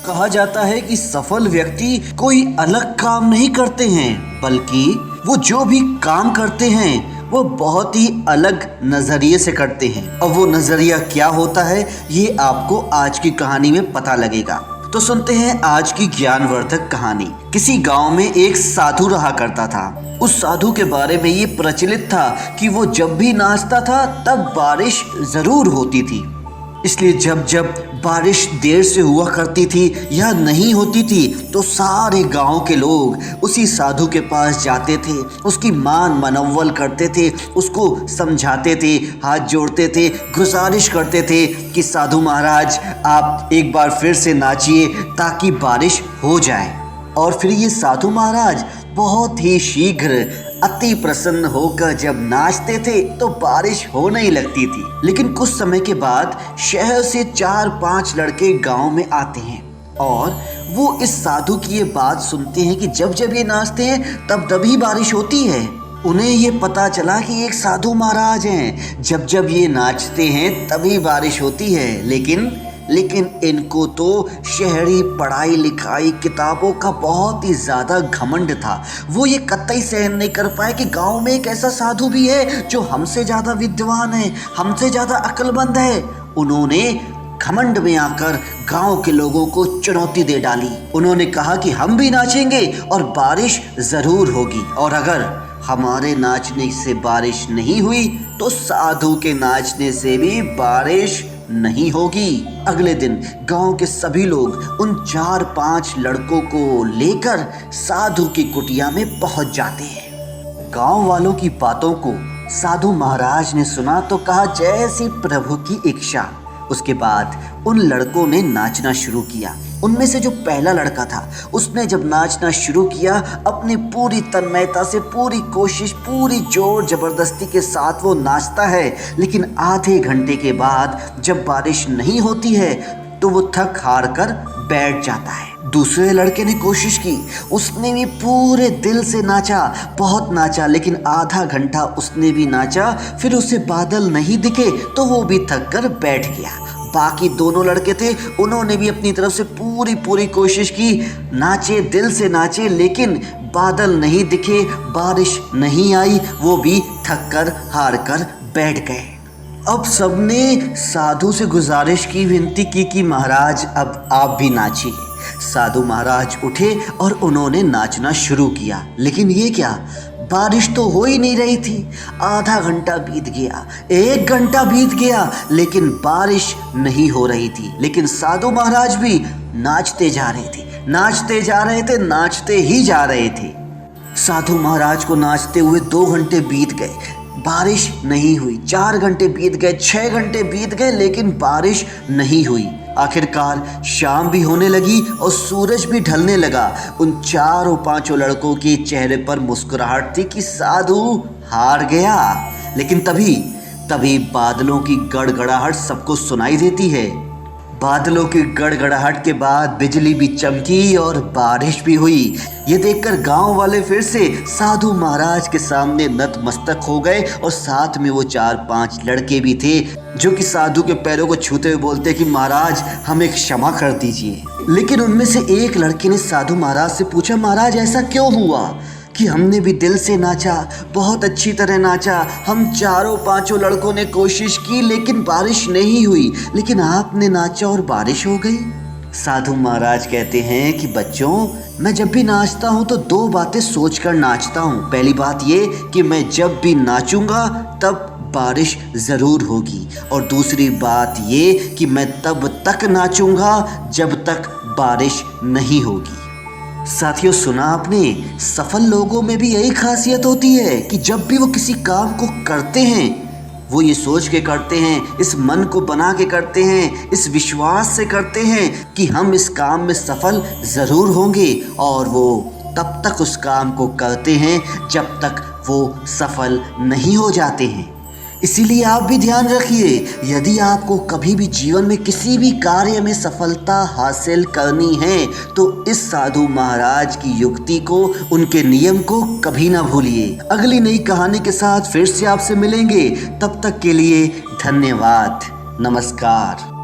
कहा जाता है कि सफल व्यक्ति कोई अलग काम नहीं करते हैं, बल्कि वो जो भी काम करते हैं वो बहुत ही अलग नजरिए से करते हैं। अब वो नजरिया क्या होता है ये आपको आज की कहानी में पता लगेगा। तो सुनते हैं आज की ज्ञानवर्धक कहानी। किसी गांव में एक साधु रहा करता था। उस साधु के बारे में ये प्रचलित था कि वो जब भी नाचता था तब बारिश जरूर होती थी। इसलिए जब जब बारिश देर से हुआ करती थी या नहीं होती थी तो सारे गांव के लोग उसी साधु के पास जाते थे, उसकी मान मनव्वल करते थे, उसको समझाते थे, हाथ जोड़ते थे, गुजारिश करते थे कि साधु महाराज आप एक बार फिर से नाचिए ताकि बारिश हो जाए। और फिर ये साधु महाराज बहुत ही शीघ्र अति प्रसन्न होकर जब नाचते थे तो बारिश होने ही लगती थी। लेकिन कुछ समय के बाद शहर से 4-5 लड़के गांव में आते हैं और वो इस साधु की ये बात सुनते हैं कि जब जब ये नाचते हैं तब तभी बारिश होती है। उन्हें ये पता चला कि एक साधु महाराज हैं, जब जब ये नाचते हैं तभी बारिश होती है। लेकिन इनको तो शहरी पढ़ाई लिखाई किताबों का बहुत ही ज़्यादा घमंड था। वो ये कतई सहन नहीं कर पाए कि गांव में एक ऐसा साधु भी है जो हमसे ज़्यादा विद्वान है, हमसे ज़्यादा अक्लमंद है। उन्होंने घमंड में आकर गांव के लोगों को चुनौती दे डाली। उन्होंने कहा कि हम भी नाचेंगे और बारिश ज़रूर होगी, और अगर हमारे नाचने से बारिश नहीं हुई तो साधु के नाचने से भी बारिश नहीं होगी। अगले दिन गांव के सभी लोग उन 4-5 लड़कों को लेकर साधु की कुटिया में पहुंच जाते हैं। गांव वालों की बातों को साधु महाराज ने सुना तो कहा जैसी प्रभु की इच्छा। उसके बाद उन लड़कों ने नाचना शुरू किया। उनमें से जो पहला लड़का था उसने जब नाचना शुरू किया अपनी पूरी तन्मयता से, पूरी कोशिश, पूरी जोर जबरदस्ती के साथ वो नाचता है। लेकिन आधे घंटे के बाद जब बारिश नहीं होती है तो वो थक हार कर बैठ जाता है। दूसरे लड़के ने कोशिश की, उसने भी पूरे दिल से नाचा, बहुत नाचा, लेकिन आधा घंटा उसने भी नाचा, फिर उसे बादल नहीं दिखे तो वो भी थक कर बैठ गया। बाकी दोनों लड़के थे, उन्होंने भी अपनी तरफ से पूरी कोशिश की, नाचे, दिल से नाचे, लेकिन बादल नहीं दिखे, बारिश नहीं आई, वो भी थक कर हार कर बैठ गए। अब सबने साधु से गुजारिश की, विनती की कि महाराज अब आप भी नाचिए। साधु महाराज उठे और उन्होंने नाचना शुरू किया। लेकिन ये क्या, बारिश तो हो ही नहीं रही थी। आधा घंटा बीत गया, 1 घंटा बीत गया, लेकिन बारिश नहीं हो रही थी। लेकिन साधु महाराज भी नाचते जा रहे थे, नाचते जा रहे थे, नाचते ही जा रहे थे। साधु महाराज को नाचते हुए 2 घंटे बीत गए, बारिश नहीं हुई। 4 घंटे बीत गए, 6 घंटे बीत गए, लेकिन बारिश नहीं हुई। आखिरकार शाम भी होने लगी और सूरज भी ढलने लगा। उन 4-5 लड़कों के चेहरे पर मुस्कुराहट थी कि साधु हार गया। लेकिन तभी बादलों की गड़गड़ाहट सबको सुनाई देती है। बादलों की गड़गड़ाहट के बाद बिजली भी चमकी और बारिश भी हुई। ये देखकर गांव वाले फिर से साधु महाराज के सामने नतमस्तक हो गए और साथ में वो 4-5 लड़के भी थे जो कि साधु के पैरों को छूते हुए बोलते कि महाराज हमें क्षमा कर दीजिए। लेकिन उनमें से एक लड़के ने साधु महाराज से पूछा, महाराज ऐसा क्यों हुआ कि हमने भी दिल से नाचा, बहुत अच्छी तरह नाचा, हम 4-5 लड़कों ने कोशिश की लेकिन बारिश नहीं हुई, लेकिन आपने नाचा और बारिश हो गई। साधु महाराज कहते हैं कि बच्चों, मैं जब भी नाचता हूँ तो 2 बातें सोचकर नाचता हूँ। पहली बात ये कि मैं जब भी नाचूंगा तब बारिश ज़रूर होगी, और दूसरी बात ये कि मैं तब तक नाचूंगा जब तक बारिश नहीं होगी। साथियों, सुना आपने, सफल लोगों में भी यही खासियत होती है कि जब भी वो किसी काम को करते हैं वो ये सोच के करते हैं, इस मन को बना के करते हैं, इस विश्वास से करते हैं कि हम इस काम में सफल ज़रूर होंगे, और वो तब तक उस काम को करते हैं जब तक वो सफल नहीं हो जाते हैं। इसीलिए आप भी ध्यान रखिए, यदि आपको कभी भी जीवन में किसी भी कार्य में सफलता हासिल करनी है तो इस साधु महाराज की युक्ति को, उनके नियम को कभी ना भूलिए। अगली नई कहानी के साथ फिर से आपसे मिलेंगे, तब तक के लिए धन्यवाद, नमस्कार।